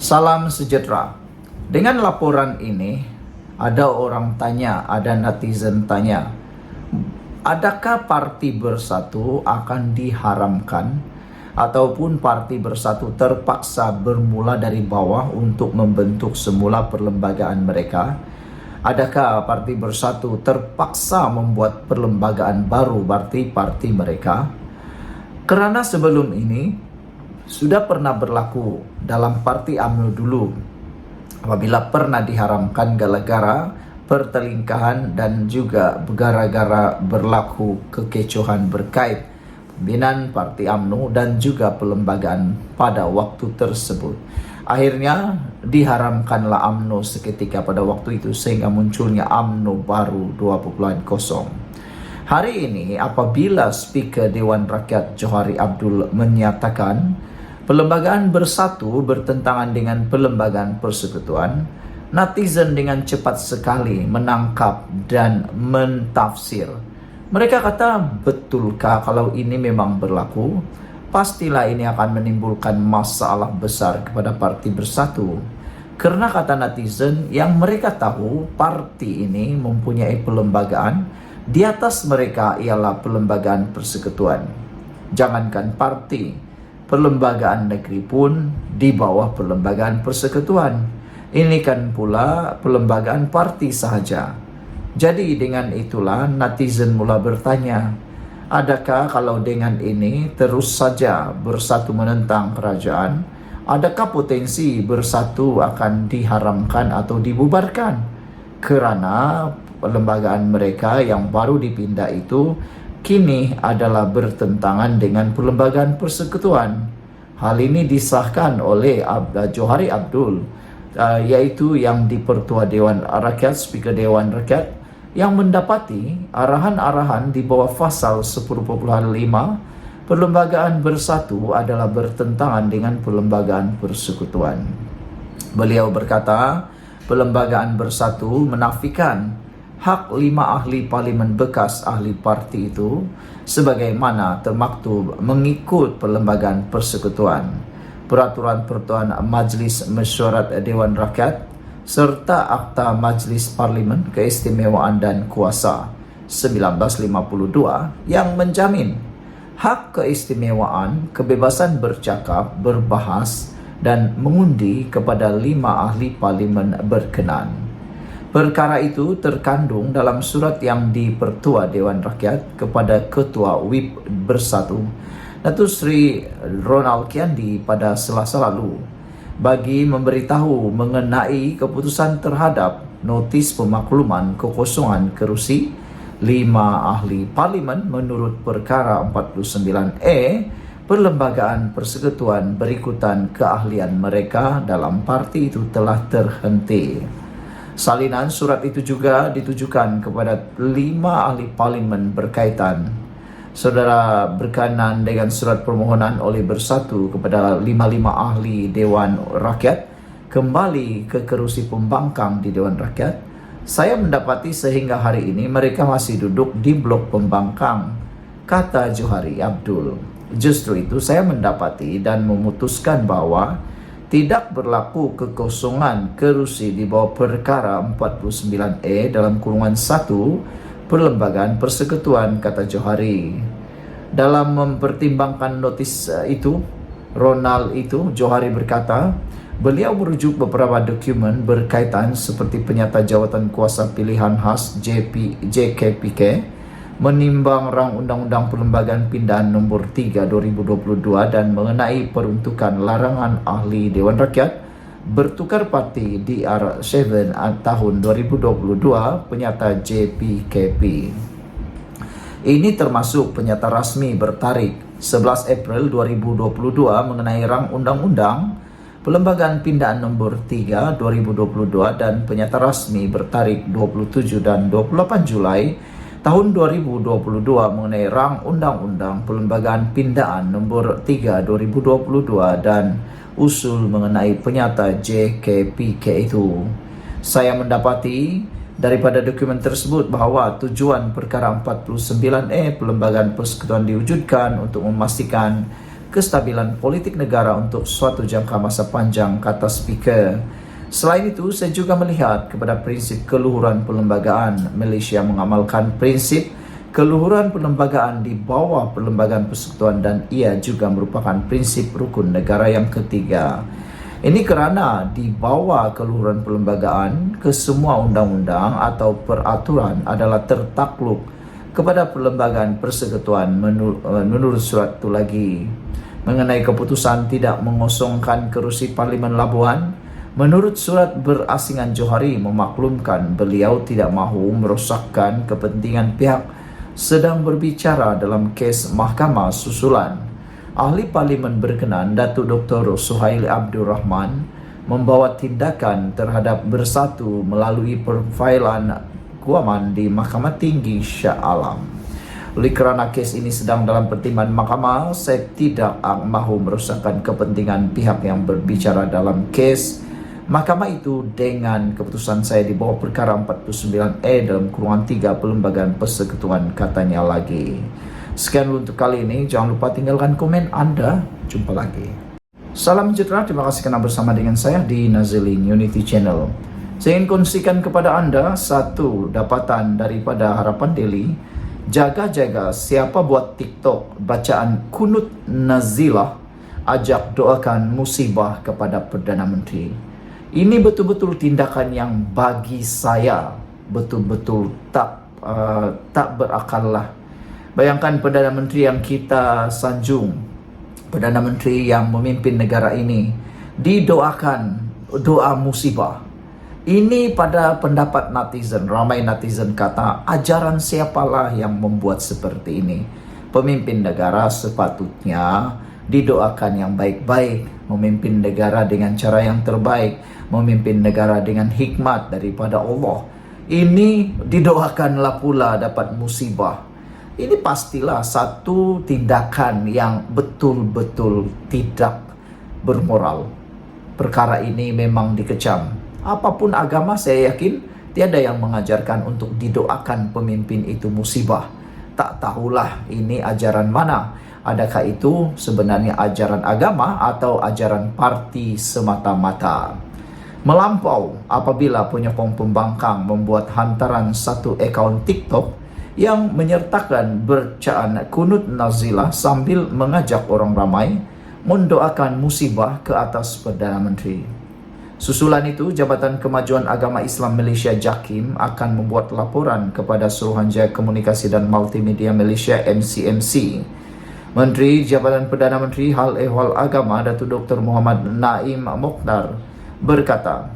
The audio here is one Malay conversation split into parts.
Salam sejahtera. Dengan laporan ini, ada orang tanya, ada netizen tanya, adakah Parti Bersatu akan diharamkan ataupun Parti Bersatu terpaksa bermula dari bawah untuk membentuk semula perlembagaan mereka? Adakah Parti Bersatu terpaksa membuat perlembagaan baru berarti parti mereka? Kerana sebelum ini sudah pernah berlaku dalam Parti UMNO dulu, apabila pernah diharamkan gara-gara pertelingkahan dan juga gara-gara berlaku kekecohan berkait pimpinan Parti UMNO dan juga perlembagaan pada waktu tersebut. Akhirnya diharamkanlah UMNO seketika pada waktu itu sehingga munculnya UMNO baru 2.0. Hari ini apabila Speaker Dewan Rakyat Johari Abdul menyatakan perlembagaan bersatu bertentangan dengan perlembagaan persekutuan, netizen dengan cepat sekali menangkap dan mentafsir. Mereka kata, betulkah kalau ini memang berlaku? Pastilah ini akan menimbulkan masalah besar kepada Parti Bersatu. Karena kata netizen, yang mereka tahu parti ini mempunyai perlembagaan, di atas mereka ialah perlembagaan persekutuan. Jangankan parti, perlembagaan negeri pun di bawah perlembagaan persekutuan. Ini kan pula perlembagaan parti sahaja. Jadi dengan itulah netizen mula bertanya, adakah kalau dengan ini terus saja bersatu menentang kerajaan, adakah potensi bersatu akan diharamkan atau dibubarkan? Kerana perlembagaan mereka yang baru dipindah itu kini adalah bertentangan dengan perlembagaan persekutuan. Hal ini disahkan oleh Johari Abdul, yaitu yang dipertua Dewan Rakyat, Speaker Dewan Rakyat, yang mendapati arahan-arahan di bawah pasal 10.5 perlembagaan bersatu adalah bertentangan dengan perlembagaan persekutuan. Beliau berkata, perlembagaan bersatu menafikan hak 5 ahli parlimen bekas ahli parti itu sebagaimana termaktub mengikut perlembagaan persekutuan, peraturan pertuan Majlis Mesyuarat Dewan Rakyat serta Akta Majlis Parlimen Keistimewaan dan Kuasa 1952 yang menjamin hak keistimewaan, kebebasan bercakap, berbahas dan mengundi kepada 5 ahli parlimen berkenan. Perkara itu terkandung dalam surat yang dipertua Dewan Rakyat kepada Ketua WIP Bersatu, Datuk Seri Ronald Kiandi pada Selasa lalu bagi memberitahu mengenai keputusan terhadap notis pemakluman kekosongan kerusi 5 ahli parlimen menurut perkara 49E perlembagaan persekutuan berikutan keahlian mereka dalam parti itu telah terhenti. Salinan surat itu juga ditujukan kepada 5 ahli parlimen berkaitan. Saudara berkenan dengan surat permohonan oleh Bersatu kepada 5 ahli Dewan Rakyat kembali ke kerusi pembangkang di Dewan Rakyat. Saya mendapati sehingga hari ini mereka masih duduk di blok pembangkang, kata Johari Abdul. Justru itu saya mendapati dan memutuskan bahawa tidak berlaku kekosongan kerusi di bawah perkara 49E dalam kurungan 1 perlembagaan persekutuan, kata Johari. Dalam mempertimbangkan notis itu, Johari berkata, beliau merujuk beberapa dokumen berkaitan seperti penyata jawatan kuasa pilihan khas JKPK, menimbang rang Undang-Undang Perlembagaan Pindahan Nombor 3 2022 dan mengenai peruntukan larangan ahli Dewan Rakyat bertukar parti DR7 tahun 2022 penyata JPKP. Ini termasuk penyata rasmi bertarikh 11 April 2022 mengenai rang Undang-Undang Perlembagaan Pindahan Nombor 3 2022 dan penyata rasmi bertarikh 27 dan 28 Julai tahun 2022 mengenai rang Undang-Undang Perlembagaan Pindahan Nombor 3 2022 dan usul mengenai penyata JKPK itu. Saya mendapati daripada dokumen tersebut bahawa tujuan perkara 49E Perlembagaan Persekutuan diwujudkan untuk memastikan kestabilan politik negara untuk suatu jangka masa panjang, kata speaker. Selain itu, saya juga melihat kepada prinsip keluhuran perlembagaan. Malaysia mengamalkan prinsip keluhuran perlembagaan di bawah Perlembagaan Persekutuan dan ia juga merupakan prinsip rukun negara yang ketiga. Ini kerana di bawah keluhuran perlembagaan, kesemua undang-undang atau peraturan adalah tertakluk kepada Perlembagaan Persekutuan menurut surat itu lagi. Mengenai keputusan tidak mengosongkan kerusi Parlimen Labuan, menurut surat berasingan Johari memaklumkan beliau tidak mahu merosakkan kepentingan pihak sedang berbicara dalam kes mahkamah susulan. Ahli Parlimen berkenan Datuk Dr. Suhail Abdul Rahman membawa tindakan terhadap Bersatu melalui perfailan guaman di Mahkamah Tinggi Shah Alam. Oleh kerana kes ini sedang dalam pertimbangan mahkamah, saya tidak mahu merosakkan kepentingan pihak yang berbicara dalam kes mahkamah itu dengan keputusan saya di bawah perkara 49A dalam kurungan 3 Perlembagaan Persekutuan, katanya lagi. Sekian dulu untuk kali ini. Jangan lupa tinggalkan komen anda. Jumpa lagi. Salam sejahtera. Terima kasih kerana bersama dengan saya di Nazilin Unity Channel. Saya ingin kongsikan kepada anda satu dapatan daripada Harapan Daily. Jaga-jaga siapa buat TikTok bacaan kunut nazilah, ajak doakan musibah kepada Perdana Menteri. Ini betul-betul tindakan yang bagi saya betul-betul tak berakal lah. Bayangkan Perdana Menteri yang kita sanjung, Perdana Menteri yang memimpin negara ini, didoakan doa musibah. Ini pada pendapat netizen, ramai netizen kata, ajaran siapalah yang membuat seperti ini? Pemimpin negara sepatutnya didoakan yang baik-baik, memimpin negara dengan cara yang terbaik, memimpin negara dengan hikmat daripada Allah. Ini didoakanlah pula dapat musibah. Ini pastilah satu tindakan yang betul-betul tidak bermoral. Perkara ini memang dikecam. Apapun agama, saya yakin tiada yang mengajarkan untuk didoakan pemimpin itu musibah. Tak tahulah ini ajaran mana. Adakah itu sebenarnya ajaran agama atau ajaran parti semata-mata? Melampau apabila penyokong pembangkang membuat hantaran satu akaun TikTok yang menyertakan bacaan kunut nazilah sambil mengajak orang ramai mendoakan musibah ke atas Perdana Menteri. Susulan itu, Jabatan Kemajuan Agama Islam Malaysia JAKIM akan membuat laporan kepada Suruhanjaya Komunikasi dan Multimedia Malaysia MCMC. Menteri Jabatan Perdana Menteri Hal Ehwal Agama Datuk Dr. Muhammad Naim Mokhtar berkata,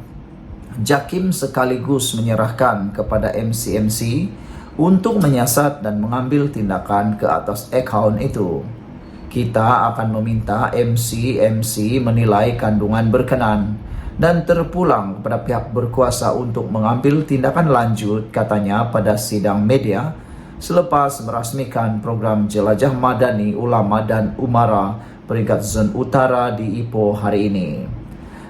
JAKIM sekaligus menyerahkan kepada MCMC untuk menyiasat dan mengambil tindakan ke atas akaun itu. Kita akan meminta MCMC menilai kandungan berkenan dan terpulang kepada pihak berkuasa untuk mengambil tindakan lanjut, katanya pada sidang media selepas merasmikan program Jelajah Madani Ulama dan Umara Peringkat Zon Utara di Ipoh hari ini.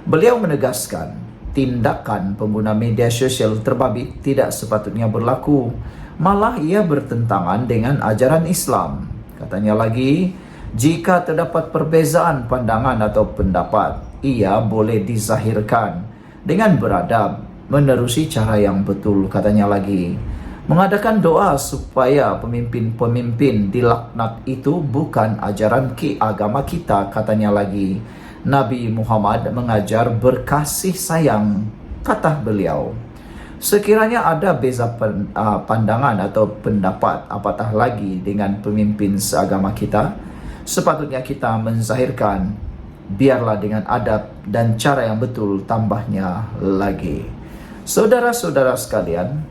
Beliau menegaskan, tindakan pengguna media sosial terbabit tidak sepatutnya berlaku, malah ia bertentangan dengan ajaran Islam. Katanya lagi, jika terdapat perbezaan pandangan atau pendapat, ia boleh dizahirkan dengan beradab, menerusi cara yang betul, katanya lagi. Mengadakan doa supaya pemimpin-pemimpin dilaknat itu bukan ajaran agama kita, katanya lagi. Nabi Muhammad mengajar berkasih sayang, kata beliau. Sekiranya ada beza pandangan atau pendapat, apatah lagi dengan pemimpin seagama kita, sepatutnya kita menzahirkan, biarlah dengan adab dan cara yang betul, tambahnya lagi. Saudara-saudara sekalian,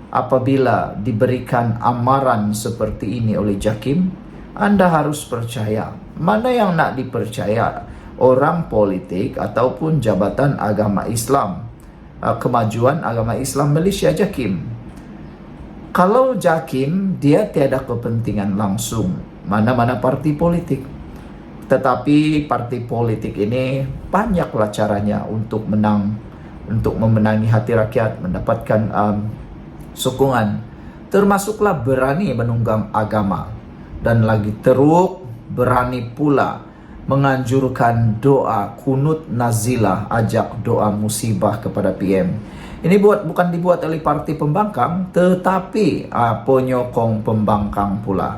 apabila diberikan amaran seperti ini oleh JAKIM, anda harus percaya. Mana yang nak dipercaya? Orang politik ataupun Jabatan Agama Islam, Kemajuan Agama Islam Malaysia JAKIM. Kalau JAKIM, dia tiada kepentingan langsung mana-mana parti politik. Tetapi parti politik ini banyaklah caranya untuk menang, untuk memenangi hati rakyat, mendapatkan sokongan. Termasuklah berani menunggang agama. Dan lagi teruk, berani pula menganjurkan doa kunut nazilah, ajak doa musibah kepada PM. Ini bukan dibuat oleh parti pembangkang, tetapi penyokong pembangkang pula.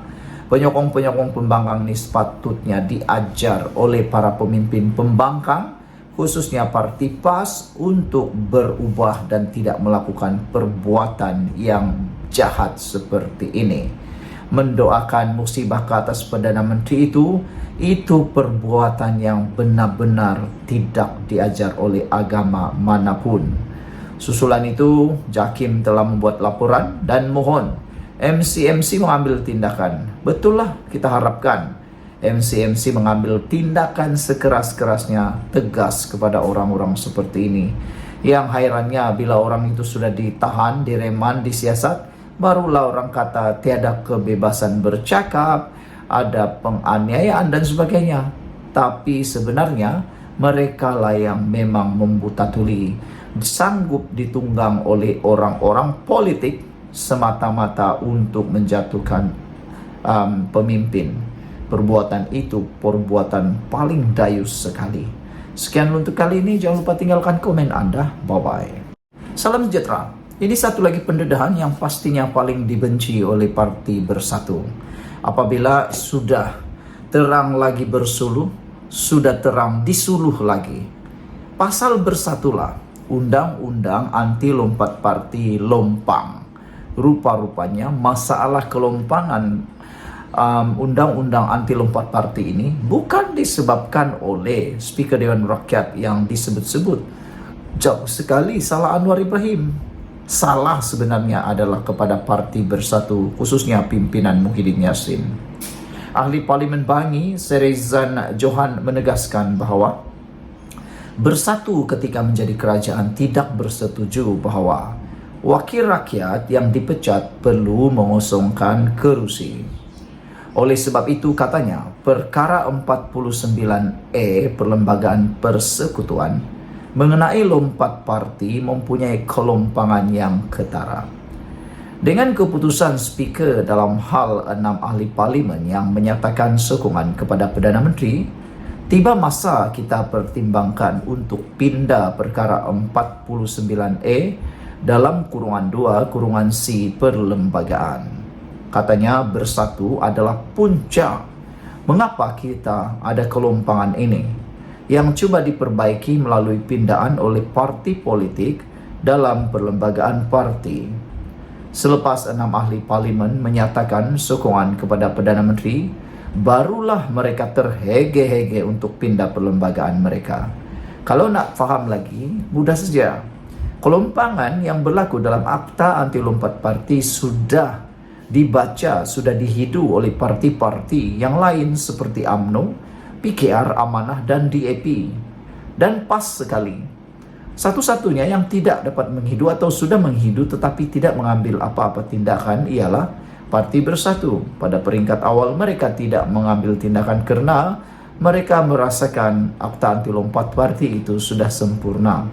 Penyokong-penyokong pembangkang ini sepatutnya diajar oleh para pemimpin pembangkang, khususnya parti PAS, untuk berubah dan tidak melakukan perbuatan yang jahat seperti ini. Mendoakan musibah ke atas Perdana Menteri itu perbuatan yang benar-benar tidak diajar oleh agama manapun. Susulan itu, JAKIM telah membuat laporan dan mohon MC mengambil tindakan. Betul lah, kita harapkan MC mengambil tindakan sekeras-kerasnya, tegas kepada orang-orang seperti ini. Yang hairannya, bila orang itu sudah ditahan, direman, disiasat, barulah orang kata tiada kebebasan bercakap, ada penganiayaan dan sebagainya. Tapi sebenarnya mereka lah yang memang membuta tuli, sanggup ditunggang oleh orang-orang politik semata-mata untuk menjatuhkan pemimpin. Perbuatan itu perbuatan paling dayus sekali. Sekian untuk kali ini, jangan lupa tinggalkan komen Anda. Bye-bye. Salam sejahtera. Ini satu lagi pendedahan yang pastinya paling dibenci oleh Parti Bersatu. Apabila sudah terang lagi bersuluh, sudah terang disuluh lagi. Pasal bersatulah, Undang-Undang Anti Lompat Parti Lompang. Rupa-rupanya masalah kelompangan Undang-Undang Anti Lompat Parti ini bukan disebabkan oleh Speaker Dewan Rakyat yang disebut-sebut. Jauh sekali salah Anwar Ibrahim. Salah sebenarnya adalah kepada Parti Bersatu, khususnya pimpinan Muhyiddin Yassin. Ahli Parlimen Bangi, Serezan Johan, menegaskan bahwa Bersatu ketika menjadi kerajaan tidak bersetuju bahwa wakil rakyat yang dipecat perlu mengosongkan kerusi. Oleh sebab itu, katanya, perkara 49E Perlembagaan Persekutuan mengenai lompat parti mempunyai kelompangan yang ketara. Dengan keputusan Speaker dalam hal 6 ahli parlimen yang menyatakan sokongan kepada Perdana Menteri, tiba masa kita pertimbangkan untuk pindah perkara 49E dalam kurungan 2(c) perlembagaan. Katanya Bersatu adalah puncak mengapa kita ada kelompangan ini, yang coba diperbaiki melalui pindahan oleh parti politik dalam perlembagaan parti. Selepas 6 ahli parlimen menyatakan sokongan kepada Perdana Menteri, barulah mereka terhege-hege untuk pindah perlembagaan mereka. Kalau nak faham lagi, mudah saja. Kelompangan yang berlaku dalam Akta Anti Lompat Parti sudah dibaca, sudah dihidu oleh parti-parti yang lain seperti UMNO, PKR, Amanah dan DAP. Dan pas sekali, satu-satunya yang tidak dapat menghidu atau sudah menghidu tetapi tidak mengambil apa-apa tindakan ialah Parti Bersatu. Pada peringkat awal mereka tidak mengambil tindakan karena mereka merasakan Akta Anti Lompat Parti itu sudah sempurna.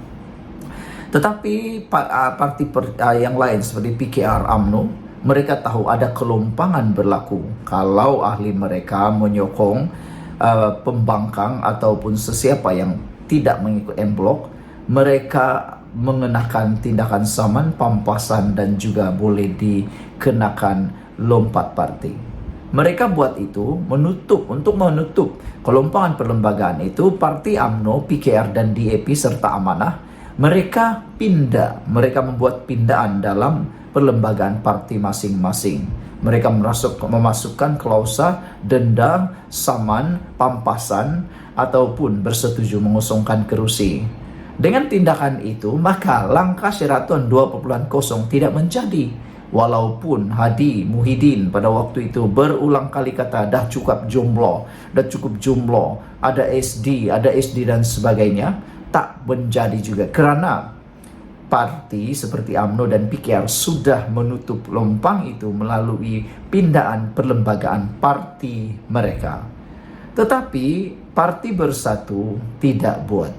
Tetapi parti yang lain seperti PKR, UMNO, mereka tahu ada kelompangan berlaku kalau ahli mereka menyokong pembangkang ataupun sesiapa yang tidak mengikut M-Block. Mereka mengenakan tindakan saman, pampasan dan juga boleh dikenakan lompat parti. Mereka buat itu untuk menutup kelompangan perlembagaan itu. Parti UMNO, PKR dan DAP serta Amanah, mereka membuat pindahan dalam perlembagaan parti masing-masing. Mereka memasukkan klausa denda, saman, pampasan ataupun bersetuju mengosongkan kerusi. Dengan tindakan itu, maka langkah Sheraton 2.0 tidak menjadi. Walaupun Hadi Muhyiddin pada waktu itu berulang kali kata dah cukup jomblo, ada SD dan sebagainya, tak menjadi juga kerana parti seperti UMNO dan PKR sudah menutup lompang itu melalui pindahan perlembagaan parti mereka. Tetapi Parti Bersatu tidak buat.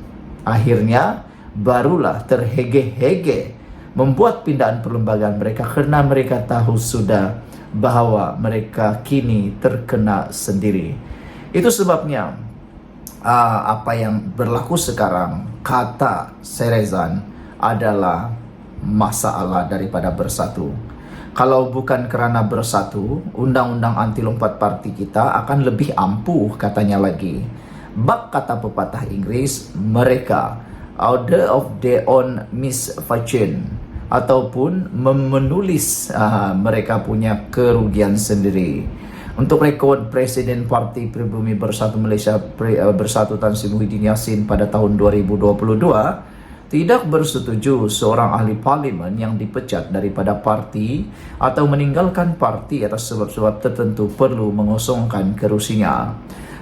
Akhirnya barulah terhege-hege membuat pindahan perlembagaan mereka karena mereka tahu sudah bahwa mereka kini terkena sendiri. Itu sebabnya apa yang berlaku sekarang, kata Serezan, adalah masalah daripada bersatu. Kalau bukan kerana bersatu, undang-undang anti lompat parti kita akan lebih ampuh, katanya lagi. Bak kata pepatah Inggris, mereka order of their own misfortune, ataupun menulis mereka punya kerugian sendiri. Untuk rekod, Presiden Parti Pribumi Bersatu Malaysia Bersatu Tan Sri Muhyiddin Yassin pada tahun 2022 tidak bersetuju seorang ahli parlimen yang dipecat daripada parti atau meninggalkan parti atas sebab-sebab tertentu perlu mengosongkan kerusinya.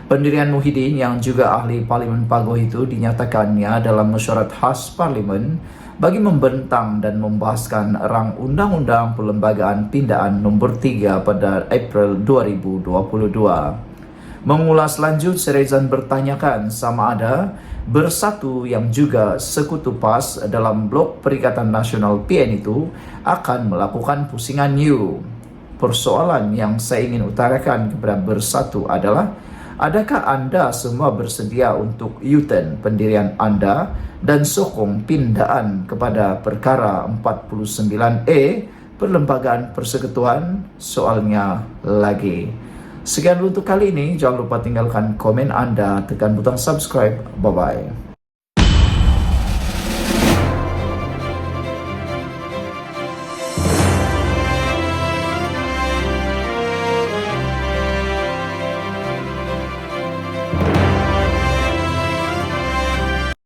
Pendirian Muhyiddin yang juga ahli parlimen Pagoh itu dinyatakannya dalam mesyuarat khas parlimen bagi membentang dan membahaskan rang Undang-Undang Perlembagaan Pindaan nombor 3 pada April 2022. Mengulas lanjut, Serezan bertanyakan sama ada Bersatu yang juga sekutu PAS dalam blok Perikatan Nasional PN itu akan melakukan pusingan new. Persoalan yang saya ingin utarakan kepada Bersatu adalah, adakah anda semua bersedia untuk U-turn pendirian anda dan sokong pindaan kepada perkara 49A Perlembagaan Persekutuan? Soalnya lagi. Sekian untuk kali ini. Jangan lupa tinggalkan komen anda, tekan butang subscribe. Bye-bye.